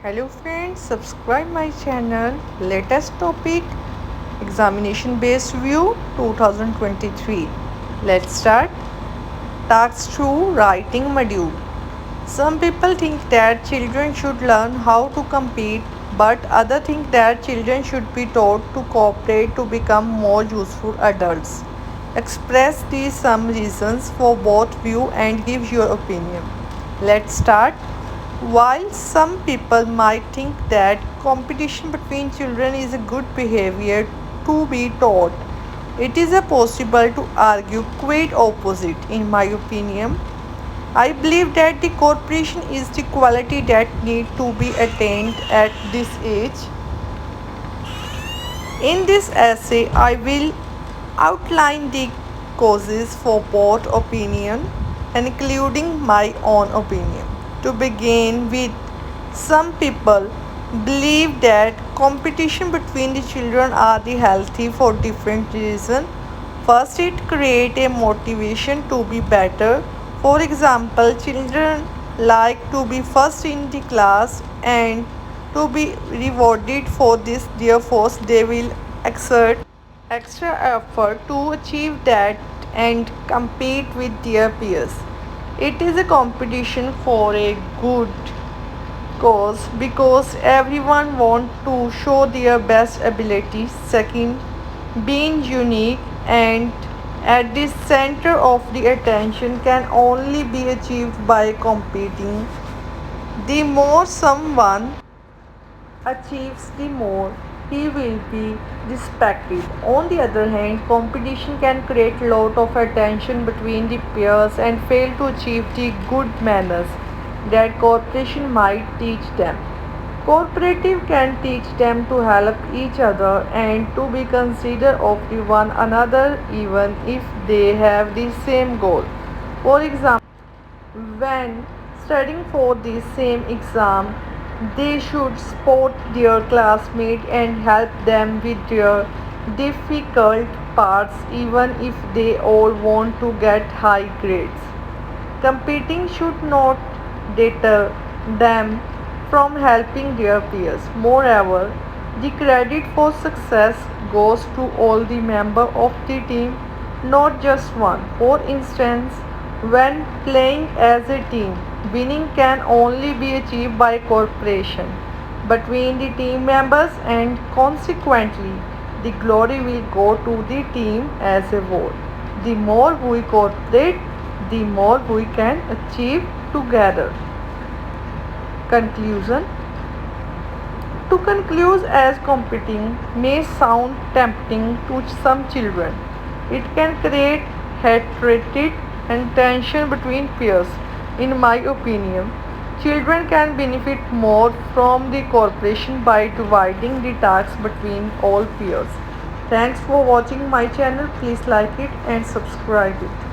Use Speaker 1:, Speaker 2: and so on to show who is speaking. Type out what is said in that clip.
Speaker 1: Hello friends, subscribe my channel. Latest topic examination based view 2023. Let's start. Task 2 Writing Module. Some people think that children should learn how to compete, but others think that children should be taught to cooperate to become more useful adults. Express these some reasons for both view and give your opinion. Let's start. While some people might think that competition between children is a good behavior to be taught, it is possible to argue quite opposite. In my opinion, I believe that the cooperation is the quality that need to be attained at this age. In this essay, I will outline the causes for both opinion, including my own opinion. To begin with, some people believe that competition between the children are the healthy for different reasons. First, it creates a motivation to be better. For example, children like to be first in the class and to be rewarded for this, therefore they will exert extra effort to achieve that and compete with their peers. It is a competition for a good cause because everyone wants to show their best ability. Second, being unique and at the center of the attention can only be achieved by competing. The more someone achieves, the more he will be respected. On the other hand, competition can create a lot of attention between the peers and fail to achieve the good manners that cooperation might teach them. Cooperative can teach them to help each other and to be considerate of the one another even if they have the same goal. For example, when studying for the same exam, they should support their classmates and help them with their difficult parts even if they all want to get high grades. Competing should not deter them from helping their peers. Moreover, the credit for success goes to all the members of the team, not just one. For instance, when playing as a team, winning can only be achieved by cooperation between the team members, and consequently, the glory will go to the team as a whole. The more we cooperate, the more we can achieve together. Conclusion. To conclude, as competing may sound tempting to some children, it can create hatred and tension between peers. In my opinion, children can benefit more from the cooperation by dividing the tasks between all peers. Thanks for watching my channel. Please like it and subscribe it.